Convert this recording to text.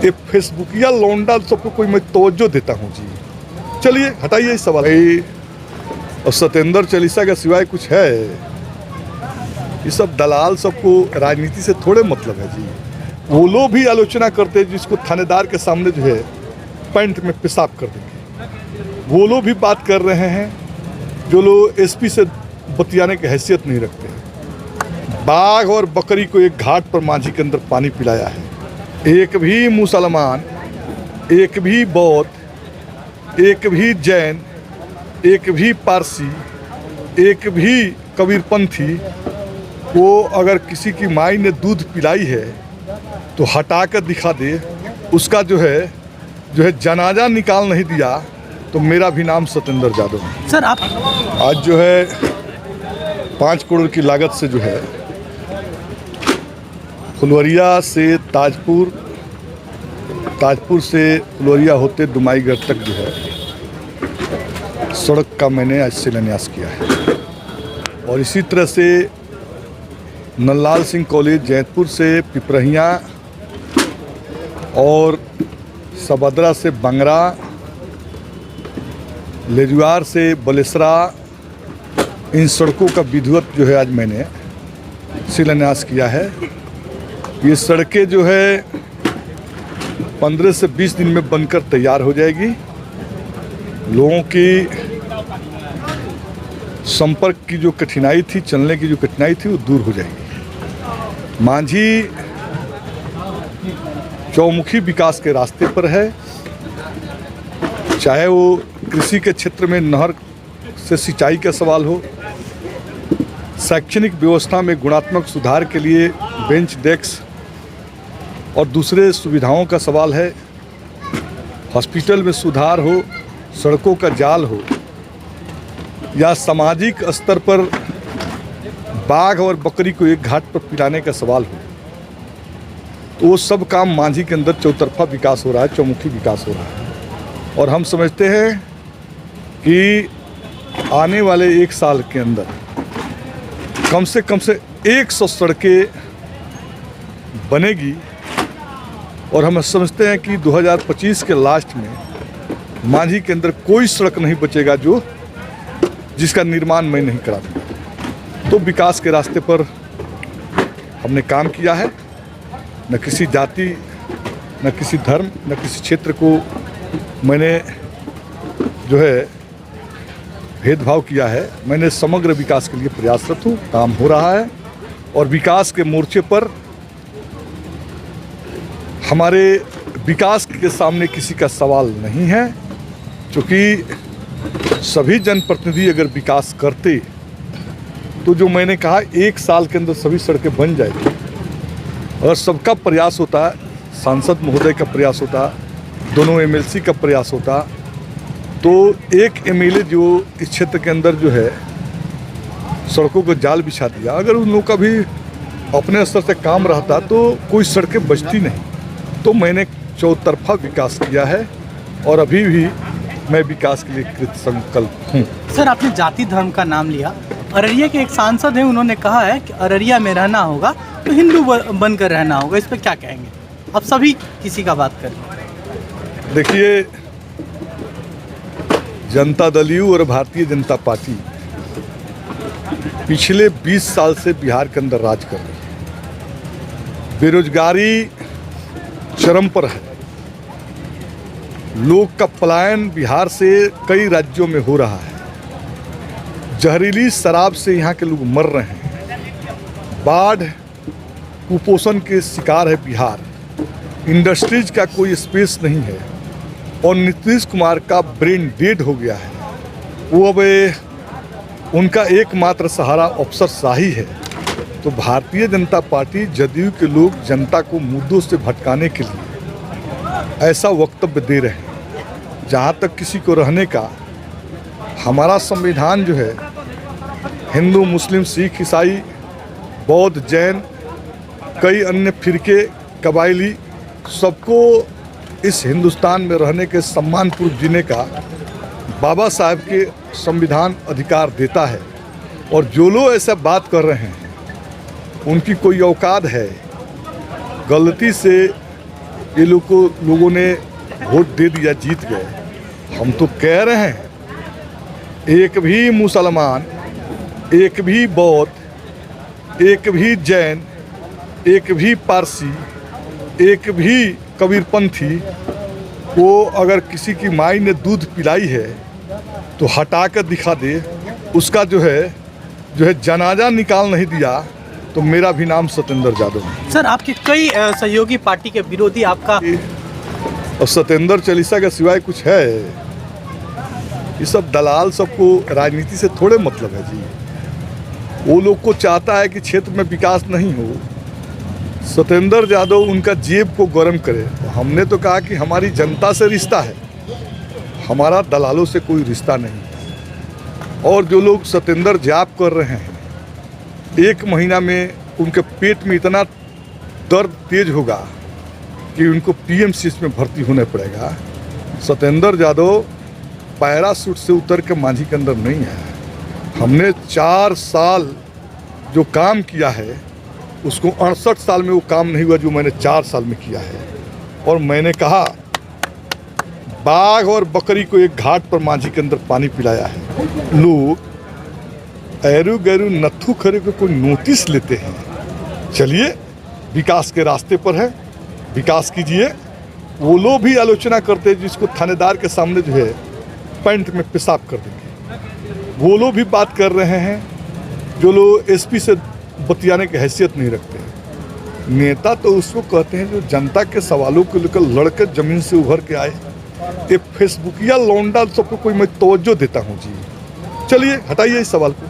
ये फेसबुकिया लौंडा सबको कोई मैं तवज्जो देता हूँ जी। चलिए हटाइए इस सवाल। और सत्येंद्र चालीसा के सिवाय कुछ है? ये सब दलाल सबको राजनीति से थोड़े मतलब है जी। वो लोग भी आलोचना करते हैं जिसको थानेदार के सामने जो है पैंट में पेशाब कर देंगे। वो लोग भी बात कर रहे हैं जो लोग एसपी से बतियाने की हैसियत नहीं रखते। बाघ और बकरी को एक घाट पर मांझी के अंदर पानी पिलाया है। एक भी मुसलमान, एक भी बौद्ध, एक भी जैन, एक भी पारसी, एक भी कबीरपंथी को अगर किसी की माई ने दूध पिलाई है तो हटा कर दिखा दे, उसका जो है जनाजा निकाल नहीं दिया तो मेरा भी नाम सत्येंद्र यादव है। सर आप आज जो है 5 करोड़ की लागत से जो है फुलवरिया से ताजपुर से फुलवरिया होते दुमाईगढ़ तक जो है सड़क का मैंने आज शिलान्यास किया है। और इसी तरह से नंदलाल सिंह कॉलेज जैतपुर से पिपरहिया और सबदरा से बंगरा, लेजुआर से बलेसरा, इन सड़कों का विधिवत जो है आज मैंने शिलान्यास किया है। ये सड़कें जो है 15 से 20 दिन में बनकर तैयार हो जाएगी। लोगों की संपर्क की जो कठिनाई थी, चलने की जो कठिनाई थी, वो दूर हो जाएगी। मांझी चौमुखी विकास के रास्ते पर है। चाहे वो कृषि के क्षेत्र में नहर से सिंचाई का सवाल हो, शैक्षणिक व्यवस्था में गुणात्मक सुधार के लिए बेंच डेस्क और दूसरे सुविधाओं का सवाल है, हॉस्पिटल में सुधार हो, सड़कों का जाल हो, या सामाजिक स्तर पर बाघ और बकरी को एक घाट पर पिलाने का सवाल हो, तो वो सब काम मांझी के अंदर चौतरफा विकास हो रहा है, चौमुखी विकास हो रहा है। और हम समझते हैं कि आने वाले 1 साल के अंदर कम से 100 सड़कें बनेगी। और हम समझते हैं कि 2025 के लास्ट में मांझी के अंदर कोई सड़क नहीं बचेगा जिसका निर्माण मैं नहीं करा दूँगा। तो विकास के रास्ते पर हमने काम किया है। न किसी जाति, न किसी धर्म, न किसी क्षेत्र को मैंने जो है भेदभाव किया है। मैंने समग्र विकास के लिए प्रयासरत हूँ, काम हो रहा है। और विकास के मोर्चे पर हमारे विकास के सामने किसी का सवाल नहीं है, क्योंकि सभी जनप्रतिनिधि अगर विकास करते तो जो मैंने कहा 1 साल के अंदर सभी सड़कें बन जाएगी। और सबका प्रयास होता है, सांसद महोदय का प्रयास होता, दोनों एमएलसी का प्रयास होता, तो एक एमएलए जो इस क्षेत्र के अंदर जो है सड़कों को जाल बिछा दिया, अगर उन लोगों का भी अपने स्तर से काम रहता तो कोई सड़कें बचती नहीं। तो मैंने चौतरफा विकास किया है और अभी भी मैं विकास के लिए कृत संकल्प हूँ। सर आपने जाति धर्म का नाम लिया। अररिया के एक सांसद हैं, उन्होंने कहा है कि अररिया में रहना होगा तो हिंदू बनकर रहना होगा। इस पर क्या कहेंगे? अब सभी किसी का बात करें। देखिए, जनता दल यू और भारतीय जनता पार्टी पिछले 20 साल से बिहार के अंदर राज कर रही है। बेरोजगारी चरम पर है। लोग का पलायन बिहार से कई राज्यों में हो रहा है। जहरीली शराब से यहाँ के लोग मर रहे हैं। बाढ़, कुपोषण के शिकार है बिहार। इंडस्ट्रीज का कोई स्पेस नहीं है। और नीतीश कुमार का ब्रेन डेड हो गया है। वो अब उनका एकमात्र सहारा अफसरशाही है। तो भारतीय जनता पार्टी, जदयू के लोग जनता को मुद्दों से भटकाने के लिए ऐसा वक्तव्य दे रहे हैं। जहाँ तक किसी को रहने का, हमारा संविधान जो है हिंदू, मुस्लिम, सिख, ईसाई, बौद्ध, जैन, कई अन्य फिरके, कबायली, सबको इस हिंदुस्तान में रहने के सम्मानपूर्वक जीने का बाबा साहब के संविधान अधिकार देता है। और जो लोग ऐसा बात कर रहे हैं उनकी कोई औकात है गलती से ये लोगों ने वोट दे दिया, जीत गए। हम तो कह रहे हैं एक भी मुसलमान, एक भी बौद्ध, एक भी जैन, एक भी पारसी, एक भी कबीरपंथी को अगर किसी की माई ने दूध पिलाई है तो हटा कर दिखा दे, उसका जो है जनाजा निकाल नहीं दिया तो मेरा भी नाम सत्येंद्र यादव है। सर, आपके कई सहयोगी पार्टी के विरोधी आपका और सत्येंद्र चालीसा के सिवाय कुछ है? ये सब दलाल, सबको राजनीति से थोड़े मतलब है जी। वो लोग को चाहता है कि क्षेत्र में विकास नहीं हो, सत्येंद्र यादव उनका जेब को गर्म करे। तो हमने तो कहा कि हमारी जनता से रिश्ता है, हमारा दलालों से कोई रिश्ता नहीं। और जो लोग सत्येंद्र जाप कर रहे हैं, 1 महीना में उनके पेट में इतना दर्द तेज होगा कि उनको PMCH में भर्ती होना पड़ेगा। सत्येंद्र यादव पैराशूट से उतर के मांझी के अंदर नहीं है। हमने 4 साल जो काम किया है उसको 68 साल में वो काम नहीं हुआ जो मैंने 4 साल में किया है। और मैंने कहा बाघ और बकरी को एक घाट पर मांझी के अंदर पानी पिलाया है। लोग ऐरू गैरू नत्थू खरे को कोई नोटिस लेते हैं। चलिए, विकास के रास्ते पर है, विकास कीजिए। वो लोग भी आलोचना करते हैं जिसको थानेदार के सामने जो है पैंट में पेशाब कर देंगे। वो लोग भी बात कर रहे हैं जो लोग SP से बतियाने की हैसियत नहीं रखते। नेता तो उसको कहते हैं जो जनता के सवालों को लेकर लड़कर ज़मीन से उभर के आए। ये फेसबुकिया लौंडा सबको कोई मैं तवज्जो देता हूँ जी। चलिए, हटाइए इस सवाल को।